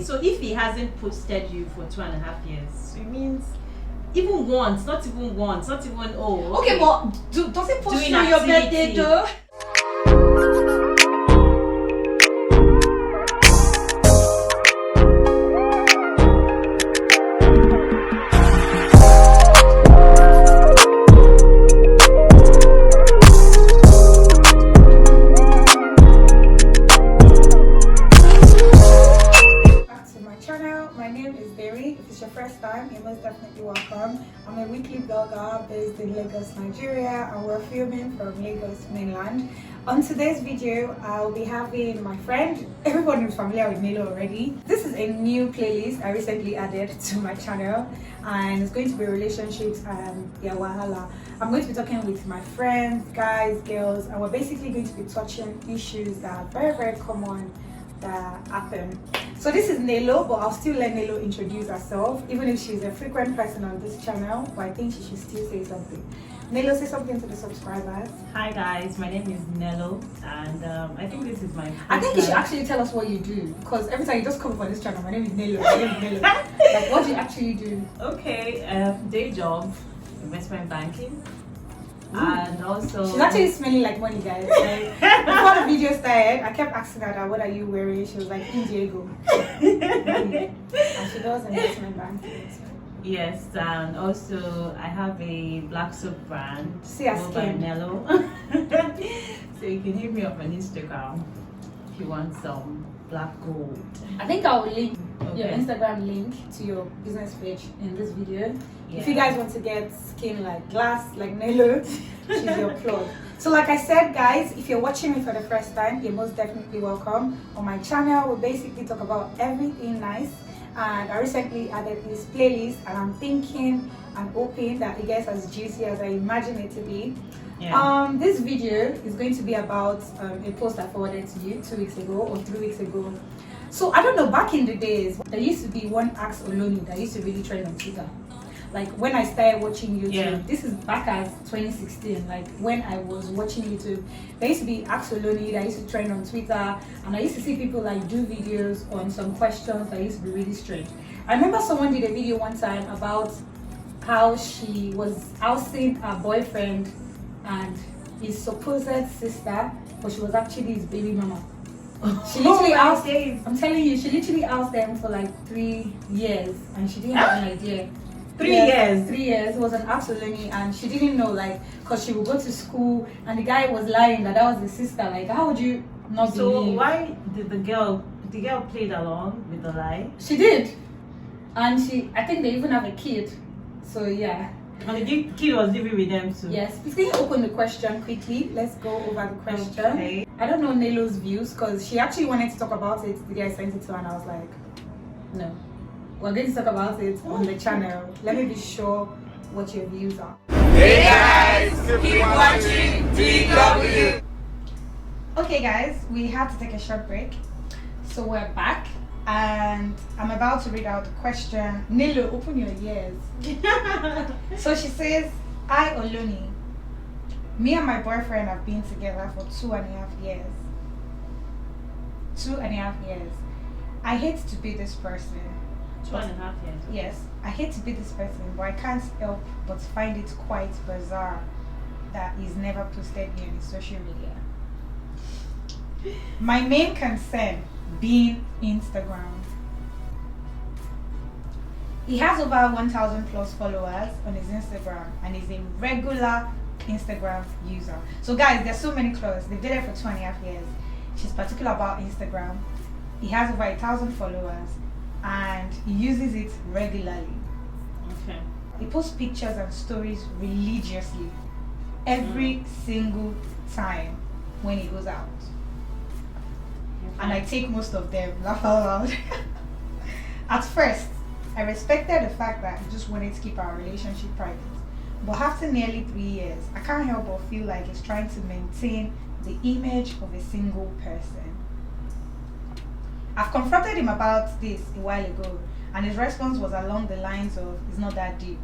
So if he hasn't posted you for 2.5 years, so it means even once, not even once, not even Okay, but does it post Doing on your birthday activity. though? If it's your first time, you're most definitely welcome. I'm a weekly blogger based in Lagos, Nigeria, and we're filming from Lagos mainland. On today's video, I'll be having my friend, everyone is familiar with Nilo already. This is a new playlist I recently added to my channel, and it's going to be relationships and wahala. I'm going to be talking with my friends, guys, girls, and we're basically going to be touching issues that are very, very common that happen. So this is Nelo, but I'll still let Nelo introduce herself, even if she's a frequent person on this channel, but I think she should still say something. Nelo, say something to the subscribers. Hi guys, my name is Nello, and I think this is my I think you should actually tell us what you do, because every time you just come up on this channel, my name is Nelo, my name is Nelo. Like, what do you actually do? Okay, day job, investment banking. And also she's actually smelling like money, guys. Like, before the video started, I kept asking her that, what are you wearing? She was like, Diego. And she does investment banking. So. Yes, and also I have a black soap brand. See her skin. Nello. So you can hit me up on Instagram if you want some black gold. I think I will link your Instagram link to your business page in this video. Yeah. If you guys want to get skin like glass, like Nello, she's your plug. So like I said, guys, if you're watching me for the first time, you're most definitely welcome. On my channel, we basically talk about everything nice. And I recently added this playlist, and I'm thinking and hoping that it gets as juicy as I imagine it to be. Yeah. This video is going to be about a post I forwarded to you 2 weeks ago or 3 weeks ago. So I don't know, back in the days, there used to be one Ask Oloni that used to really trend on Twitter. Like when I started watching YouTube, this is back as 2016, like when I was watching YouTube, there used to be Ask Oloni that used to trend on Twitter, and I used to see people like do videos on some questions that used to be really strange. I remember someone did a video one time about how she was ousting her boyfriend and his supposed sister, but she was actually his baby mama. She literally asked them, I'm telling you, she literally asked them for like 3 years, and she didn't have an idea. 3 years? 3 years. It was an absolutely, and she didn't know, like, because she would go to school and the guy was lying that was the sister. Like, how would you not believe? So why did the girl played along with the lie? She did. And I think they even have a kid. So yeah. And the kid was living with them too. Yes. Please can you open the question quickly? Let's go over the question. Okay. I don't know Nelo's views, because she actually wanted to talk about it the day I sent it to her, and I was like, no. We're going to talk about it on the channel. Let me be sure what your views are. Hey guys, keep watching DW. Okay guys, we had to take a short break. So we're back, and I'm about to read out the question. Nilo, open your ears. So she says, I Oloni. Me and my boyfriend have been together for 2.5 years. 2.5 years. I hate to be this person. 2.5 years. Yes, I hate to be this person, but I can't help but find it quite bizarre that he's never posted me on his social media. My main concern being Instagram. He has over 1,000 plus followers on his Instagram, and is a regular Instagram user. So guys, there's so many clues. They've dated for 2.5 years. She's particular about Instagram. He has over 1,000 followers, and he uses it regularly. Okay. He posts pictures and stories religiously every single time when he goes out. Okay. And I take most of them, laugh out loud. At first, I respected the fact that he just wanted to keep our relationship private. But after nearly 3 years, I can't help but feel like he's trying to maintain the image of a single person. I've confronted him about this a while ago, and his response was along the lines of, it's not that deep.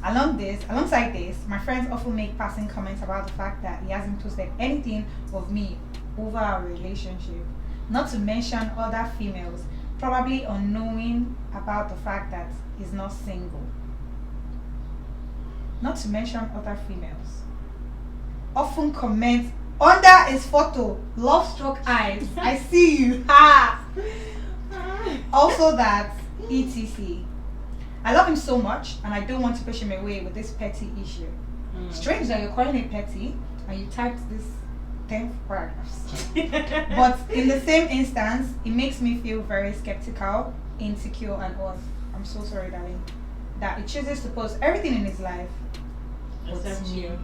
Alongside this, my friends often make passing comments about the fact that he hasn't posted anything of me over our relationship. not to mention other females, probably unknowing about the fact that he's not single. Not to mention other females. Often comment under his photo, love struck eyes. I see you. Ha! Also that etc. I love him so much and I don't want to push him away with this petty issue. Strange that you're calling it petty and you typed this 10 paragraphs. But in the same instance, it makes me feel very skeptical, insecure and off. I'm so sorry, darling. That he chooses to post everything in his life. Except you.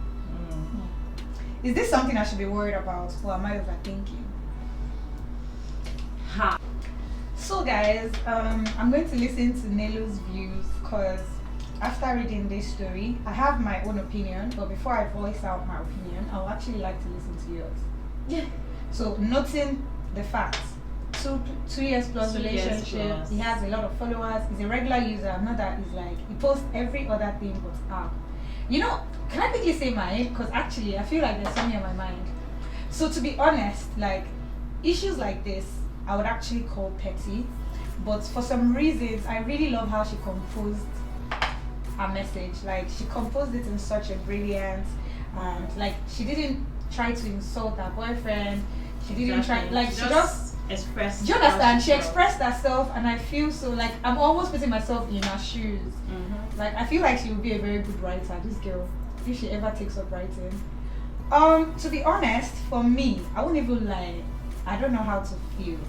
Is this something I should be worried about, or am I overthinking? Ha. So guys, I'm going to listen to Nelo's views because after reading this story, I have my own opinion, but before I voice out my opinion, I would actually like to listen to yours. Yeah. So noting the facts, 2 years plus 2 years relationship, plus. he has a lot of followers, he's a regular user, not that he's like, he posts every other thing but You know, can I quickly say mine? Because actually, I feel like there's something on my mind. So to be honest, like, issues like this, I would actually call petty. But for some reasons, I really love how she composed her message. Like, she composed it in such a brilliant, and like, she didn't try to insult her boyfriend. She didn't try, like, she just expressed. do you understand? She expressed herself, and I feel so like I'm almost putting myself in her shoes. Like, I feel like she would be a very good writer, this girl, if she ever takes up writing. To be honest, for me, I won't even lie, I don't know how to feel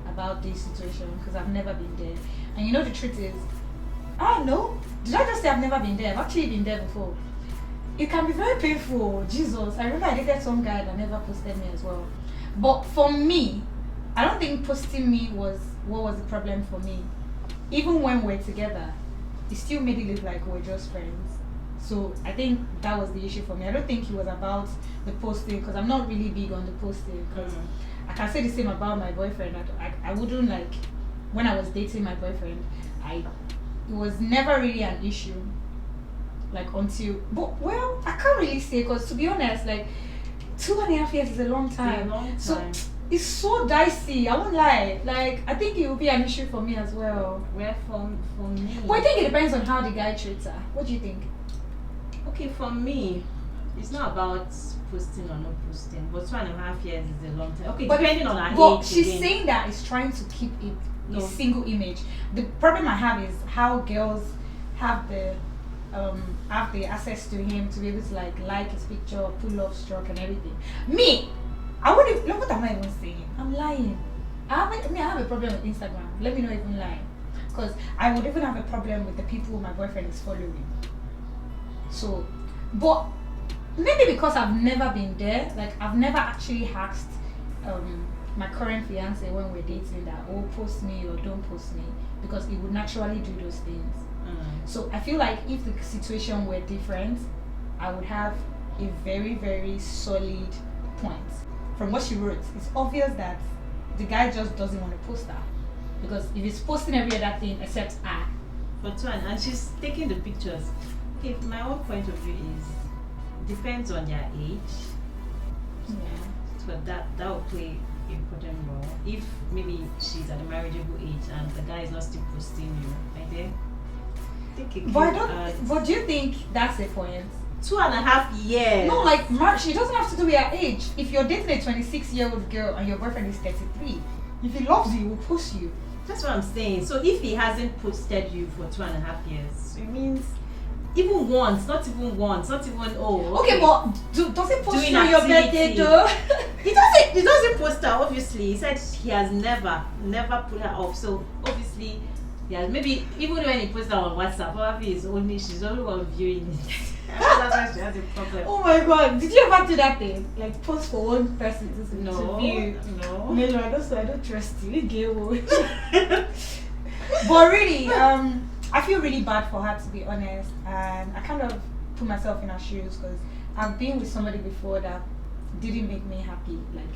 about this situation because I've never been there. And you know the truth is, I don't know. Did I just say I've never been there? I've actually been there before. It can be very painful. Jesus, I remember I dated some guy that never posted me as well. But for me, I don't think posting me was what was the problem for me. Even when we're together, it still made it look like we're just friends. So I think that was the issue for me. I don't think it was about the posting because I'm not really big on the posting. Because I can say the same about my boyfriend. I wouldn't like, when I was dating my boyfriend, it was never really an issue. Like until, but well, I can't really say because to be honest, like 2.5 years is a long time. So it's so dicey. I won't lie. Like I think it will be an issue for me as well. Where for me? But I think it depends on how the guy treats her. What do you think? Okay, for me, it's not about posting or not posting. But 2.5 years is a long time. Okay, but depending on her but age. she's again. saying that it's trying to keep it a No. single image. The problem I have is how girls have the access to him to be able to like his picture, pull love stroke and everything. Me, I wouldn't look. What am I even saying? I'm lying. I have a problem with Instagram. Let me not even lie, because I would even have a problem with the people my boyfriend is following. So, but maybe because I've never been there, like I've never actually asked my current fiance when we're dating that, oh, post me or don't post me, because he would naturally do those things. So I feel like if the situation were different, I would have a very, very solid point. From what she wrote, it's obvious that the guy just doesn't want to post her, because if he's posting every other thing except her. But and she's taking the pictures. Okay, my own point of view is depends on their age. Yeah. So that will play an important role. If maybe she's at a marriageable age and the guy is not still posting you, right there. But do you think that's the point? 2.5 years. No, like she doesn't have to do with her age. If you're dating a 26-year-old girl and your boyfriend is 33, if he loves you, he will post you. That's what I'm saying. So if he hasn't posted you for 2.5 years, it means even once, not even Okay, but does he post doing you on your birthday though? He doesn't post her, obviously. He said he has never put her up. So obviously, yeah, maybe even when he posts her on WhatsApp, probably she's only one viewing it. That's why she has a problem. Oh my god, did you ever do that thing? Like post for one person to No. view? No, I don't trust you. But really, I feel really bad for her, to be honest, and I kind of put myself in her shoes because I've been with somebody before that didn't make me happy. Like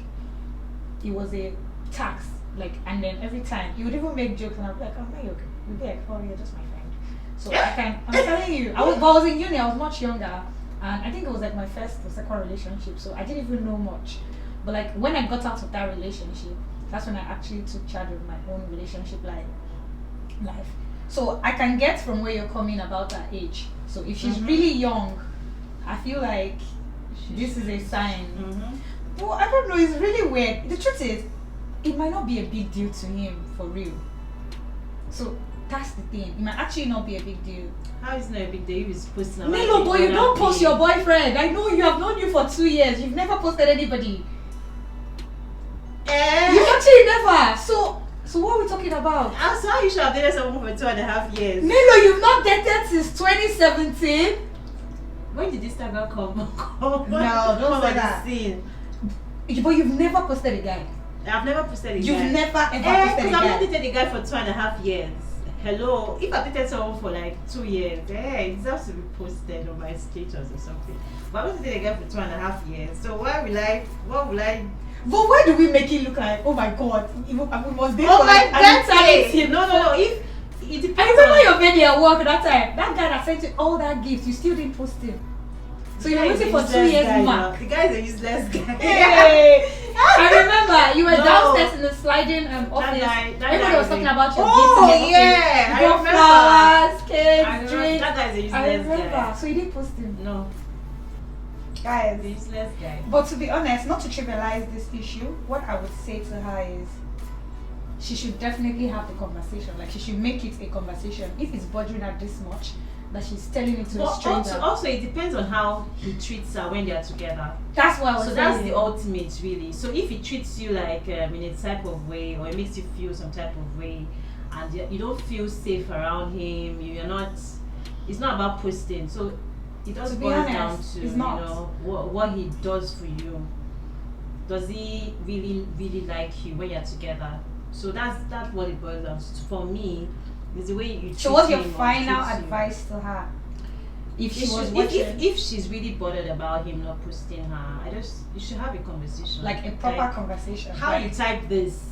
it was a tax, like, and then every time he would even make jokes and I'd be like, oh, no, you're okay. You'd be like, oh, you're just my friend. So I'm telling you, I was in uni, I was much younger, and I think it was like my first or second relationship, so I didn't even know much. But like when I got out of that relationship, That's when I actually took charge of my own relationship life. So I can get from where you're coming about her age. So if she's really young, I feel like this is a sign. Well, I don't know, it's really weird. The truth is, it might not be a big deal to him for real. So that's the thing. It might actually not be a big deal. How is it not a big deal if he's posting about Melo, boy, you don't post your boyfriend. I know you have known you for 2 years. You've never posted anybody. You actually never. So what are we talking about? So how you should have dated someone for 2.5 years? Melo, you've not dated since 2017. When did Instagram come? No, don't say that. But you've never posted a guy. I've never posted a guy. You've never ever posted a I've not guy. dated a guy for 2.5 years. Hello, if I dated someone for like 2 years, it deserves to be posted on my status or something. But I haven't dated a guy for 2.5 years. So what will I? But why do we make it look like, oh my god, we must date Oh for my eternity? No. If it depends. I remember your baby at work that time. That guy that sent you all that gifts, you still didn't post him. So you're waiting for 2 years back. The guy is a useless guy. Hey. I remember you were downstairs in the sliding office. Everybody was talking about your gifts. Oh yeah, I remember. Flowers, cakes, drinks. That guy is a useless I remember. guy. So you didn't post him. No. Guys, The useless guy. but to be honest, not to trivialize this issue, what I would say to her is she should definitely have the conversation. Like, she should make it a conversation. If it's bothering her this much, that she's telling it to a stranger. Also, it depends on how he treats her when they are together. That's what I was So saying. that's the ultimate, really. So if he treats you like in a type of way, or it makes you feel some type of way, and you don't feel safe around him, you're not. It's not about posting. So it does boil down to it's not. What he does for you. Does he really like you when you're together? So that's what it boils down to. For me, is the way you treat So what's your him or final treats you. advice to her? If she was If watching, if she's really bothered about him not posting her, you should have a conversation. like a proper conversation. How like, you type this?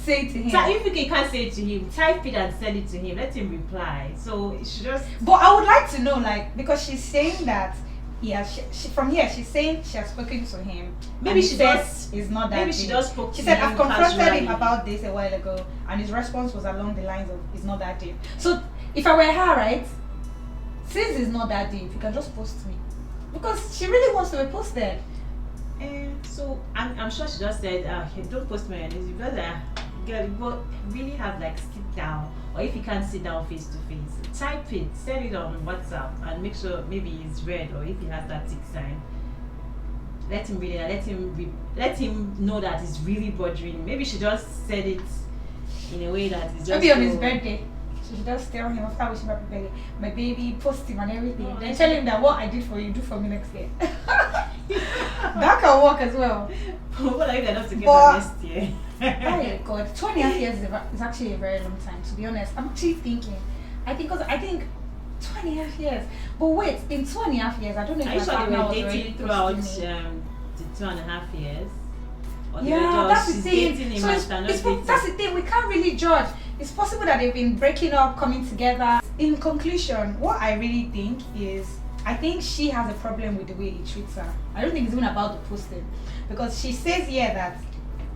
say to him. If you can't say it to him, type it and send it to him. Let him reply. So it should just. But I would like to know, like, because she's saying that, yeah, she from here she's saying she has spoken to him. Maybe and she he said does. It's not that. Maybe deep. she does spoke She to said, him I've confronted him casually. about this a while ago, and his response was along the lines of, it's not that deep. So if I were her, right, since it's not that deep, you can just post me, because she really wants to be posted. So I'm sure she just said, hey, don't post me on this. You better girl, really have like sit down, or if you can't sit down face to face, type it, send it on WhatsApp, and make sure maybe it's read, or if he has that tick sign, let him read it. Let him know that it's really bothering him. Maybe she just said it in a way that is just Maybe on his birthday, she should just tell him after wishing happy birthday, my baby, post him and everything. Then tell him that what I did for you, do for me next year. That can work as well. What are you gonna together But- next year? Oh God, 20 years is actually a very long time, to be honest. I'm actually thinking, I think 20 years. But wait, in 20 years, I don't know if Are you my sure partner they were was already dating throughout posting me. the 2.5 years? Or they Yeah, were that's just, the she's thing. dating him So after not it's dating? that's the thing. We can't really judge. It's possible that they've been breaking up, coming together. In conclusion, what I really think is, I think she has a problem with the way he treats her. I don't think it's even about the posting, because she says here that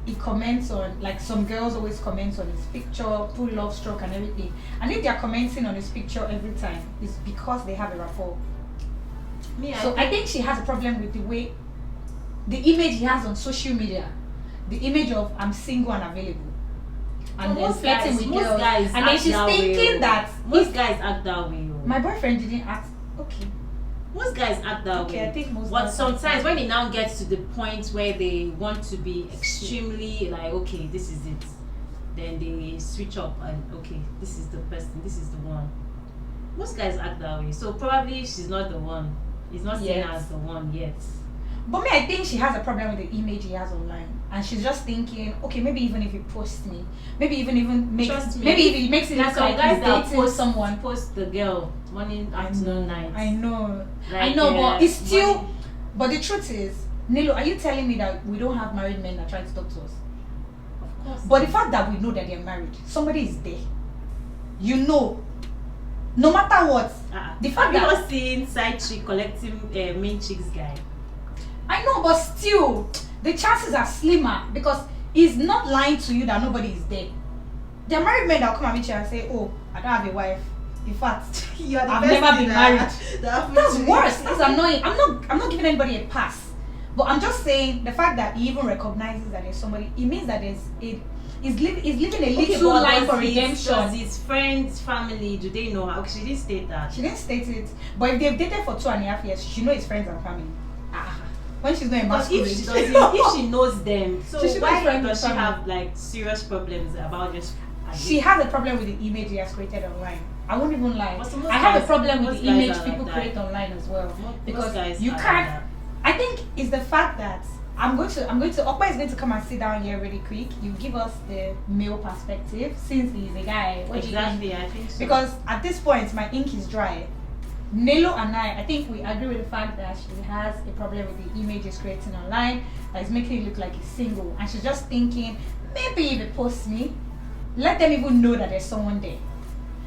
he comments on, like, some girls always comment on his picture, put love stroke and everything. And if they're commenting on his picture every time, it's because they have a rapport. So I think she has a problem with the way, the image he has on social media, the image of I'm single and available, and then flirting with girls, and then she's thinking that most guys act that way. My boyfriend didn't act okay. Most guys act that way. I think most But guys act sometimes that when way. it now gets to the point where they want to be extremely like, okay, this is it, then they switch up and okay, this is the person, this is the one. Most guys act that way. So probably she's not the one. He's not seen her as the one yet. But me, I think she has a problem with the image he has online, and she's just thinking, okay, maybe even if he posts me, maybe even makes, Trust me, maybe if he makes it There's look some like guys he's that dating someone. post the girl morning, afternoon, night. I know, Like, but it's still. But the truth is, Nilo, are you telling me that we don't have married men that try to talk to us? Of course. But the fact that we know that they're married, somebody is there. You know, no matter what, the fact have you that not seen side chick collecting main chicks guy? I know, but still, the chances are slimmer, because is not lying to you that nobody is there. There are married men that will come and meet you and say, "Oh, I don't have a wife. In fact, You are the I've best never thing been that- married." that happened That's to me. worse. That's annoying. I'm not giving anybody a pass. But I'm just saying the fact that he even recognizes that there's somebody, it means that he's living a little but life does for his- redemption. Does his friends, family, do they know how? She didn't state that. She didn't state it. But if they've dated for 2.5 years, she knows his friends and family. When she's not in Because masquerade. if she doesn't, if she knows them, so She should know why friends does she and family. have like serious problems about just? She has a problem with the image he has created online. I won't even lie. But most I have a guys- problem with most the guys image are people like that. create online as well. Most Because guys you are like can't. that. I think it's the fact that Okpa is going to come and sit down here really quick. You give us the male perspective since he's a guy. What do you think? Exactly, I think so. Because at this point my ink is dry. Nelo and I think we agree with the fact that she has a problem with the image she's creating online, that is making it look like he's single, and she's just thinking, maybe if it posts me, let them even know that there's someone there.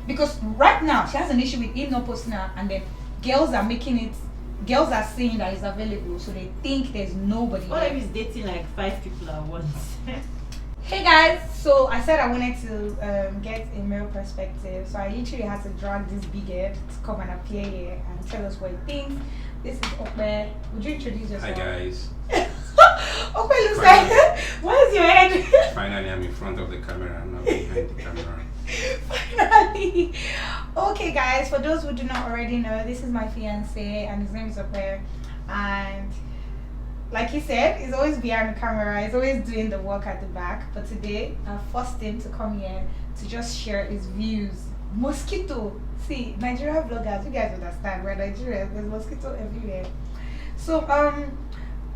Because right now she has an issue with him not posting her, and then girls are saying that he's available, so they think there's nobody what there. if he's dating like 5 people at once? Hey guys, so I said I wanted to get a male perspective, so I literally had to drag this big head to come and appear here and tell us what he thinks. This is Okpa. Would you introduce yourself? Hi guys. Okpa looks like, where's your head? Finally, I'm in front of the camera. I'm not behind the camera. Finally. Okay guys, for those who do not already know, this is my fiance and his name is Okpa, and like he said, he's always behind the camera, he's always doing the work at the back. But today I forced him to come here to just share his views. Mosquito. See, Nigerian vloggers, you guys understand, we're Nigerians, there's mosquito everywhere. So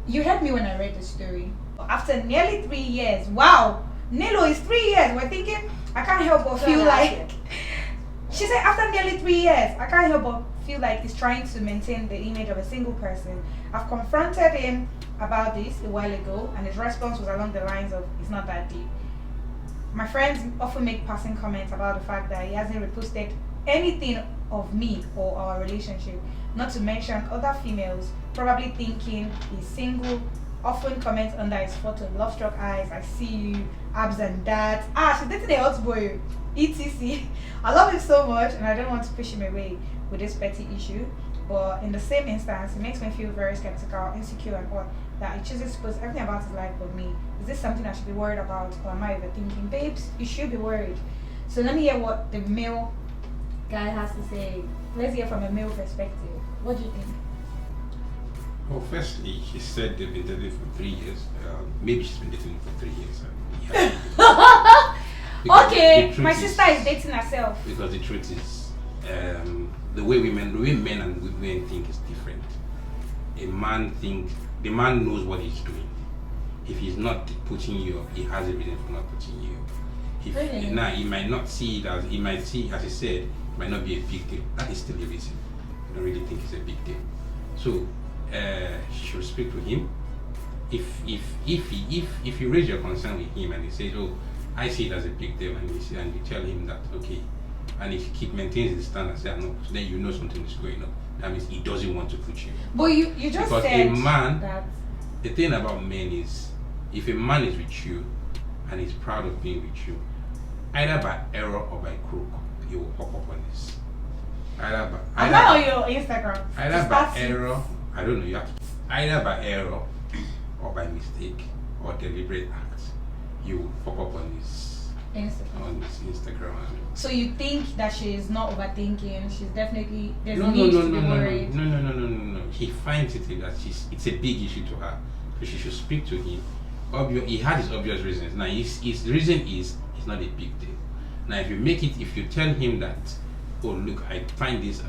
you heard me when I read the story. After nearly 3 years, wow, Nilo is 3 years. We're thinking, I can't help but feel like she said after nearly 3 years, I can't help but feel like he's trying to maintain the image of a single person. I've confronted him about this a while ago, and his response was along the lines of, it's not that deep. My friends often make passing comments about the fact that he hasn't reposted anything of me or our relationship, not to mention other females probably thinking he's single, often comments under his photo, love struck eyes, I see you, abs and that. She's dating a hot boy, etc. I love him so much and I don't want to push him away with this petty issue, but in the same instance, it makes me feel very skeptical, insecure, and odd that he chooses to post everything about his life but me. Is this something I should be worried about, or am I overthinking? Babes, you should be worried. So let me hear what the male guy has to say. Let's hear from a male perspective. What do you think? Well, firstly, she said they've been dating for 3 years. Maybe she's been dating for 3 years. Because Okay, the truth my sister is dating herself. Because the truth is, the way men and women think is different. The man knows what he's doing. If he's not putting you up, he has a reason for not putting you up. Really? Now, he might not see it as, he might see, as he said, it might not be a big deal. That is still a reason. I don't really think it's a big deal. So, she should speak to him. If you raise your concern with him and he says, "Oh, I see it as a big deal," and you tell him that, okay, and if he maintains his stand and says no, so then you know something is going on. That means he doesn't want to put you. But you just Because said a man, that. the thing about men is, if a man is with you and is proud of being with you, either by error or by crook, he will hop up on this. I'm not on your Instagram. Either by error, I don't know, you have to, either by error or by mistake or deliberate act, you will pop up on his Instagram. So you think that she is not overthinking? She's definitely there's No. need to be worried. No. He finds it that it's a big issue to her, so she should speak to him. He had his obvious reasons. Now his reason is it's not a big deal. Now if you tell him that, oh look, I take this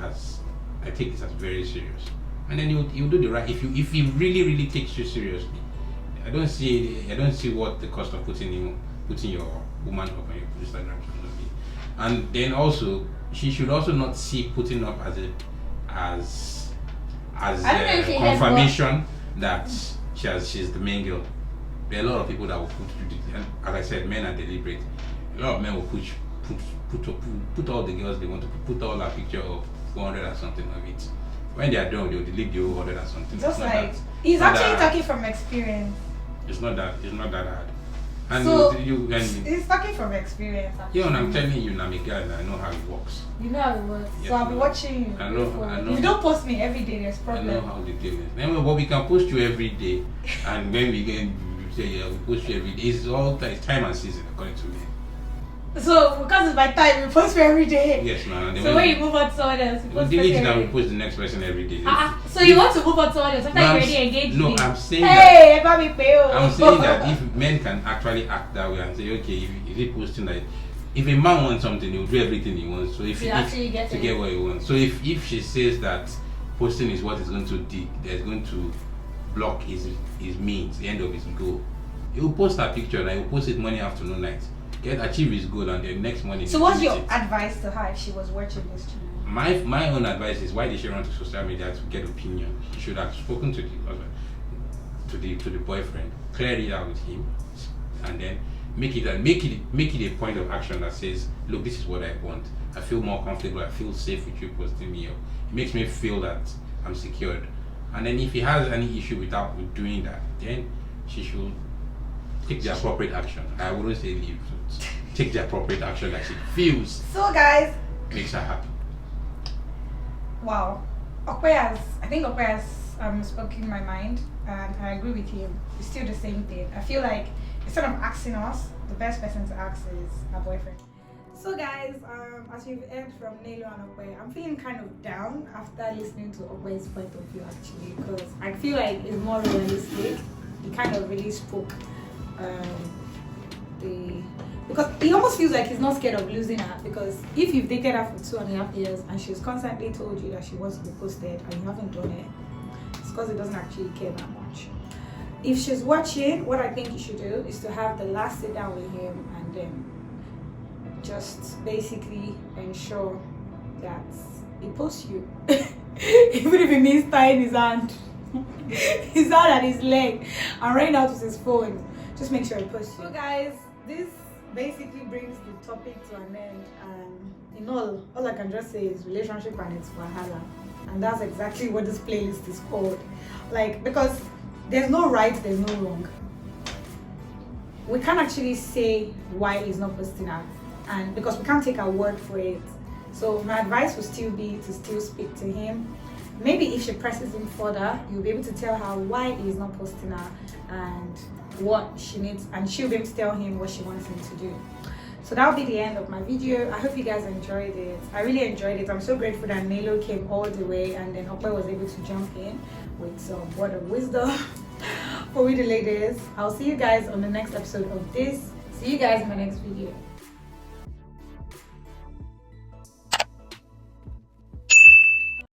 as very serious, and then he'll do the right. If he really takes you seriously, I don't see what the cost of putting your woman up on your Instagram should be. And then also, she should also not see putting up as a confirmation that she's the main girl. There are a lot of people that will and as I said, men are deliberate. A lot of men will put all the girls they want to put all that picture of 400 or something of it. When they are done, they'll delete the whole 100 or something. Just like he's actually talking from experience. It's not that hard. And So, you and he's talking from experience. yeah, and I'm telling you, I'm a guy and I know how it works. You know how it works. Yes, So I'll be no. watching you. I know. If you don't post me every day, there's I problem. know how the deal is. Anyway, but we can post you every day, and when we get say yeah, we post you every day. It's time and season according to me. So because it's my time, we post me every day. Yes, no. And then So when you move on to someone else, you we post delete it person and we every day. post the next person every day. So you want to move on to someone else after you I'm already engaged no, me? I'm saying that. Hey, everybody pay. I'm saying that if men can actually act that way and say, okay, if he posting like, if a man wants something, he'll do everything he wants. So if To he actually get to it. get what he wants. So if she says that posting is what is going to that's going to block his means, the end of his goal, he'll post that picture and he'll post it morning, afternoon, night. Achieve his goal and then next morning. So what's your advice to her if she was watching this channel? My own advice is, why did she run to social media to get opinion? She should have spoken to the husband, to the boyfriend, clear it out with him, and then make it a point of action that says, look, this is what I want. I feel more comfortable. I feel safe with you posting me up. It makes me feel that I'm secured. And then if he has any issue with doing that, then she should take the appropriate action. I wouldn't say leave. Take the appropriate action that she feels So guys, makes her happy. wow, I think Okwe has spoken my mind, and I agree with him. It's still the same thing. I feel like instead of asking us, the best person to ask is our boyfriend. So guys, as you've heard from Nelo and Okwe, I'm feeling kind of down after listening to Okwe's point of view actually, because I feel like it's more realistic. He kind of really spoke because he almost feels like he's not scared of losing her, because if you've dated her for 2.5 years and she's constantly told you that she wants to be posted and you haven't done it, it's because he doesn't actually care that much. If she's watching, what I think you should do is to have the last sit down with him and then just basically ensure that he posts you. Even if it means tying his hand and his leg and running out with his phone, just make sure he posts you. So guys, this basically brings the topic to an end, and in all I can just say is relationship and its wahala, and that's exactly what this playlist is called. Like, because there's no right, there's no wrong. We can't actually say why he's not posting her, and because we can't take our word for it. So my advice would still be to still speak to him. Maybe if she presses him further, you'll be able to tell her why he's not posting her and what she needs, and she'll be able to tell him what she wants him to do. So that'll be the end of my video. I hope you guys enjoyed it. I really enjoyed it. I'm so grateful that Nelo came all the way, and then Okwe was able to jump in with some word of wisdom for we the ladies. I'll see you guys on the next episode of this. See you guys in my next video.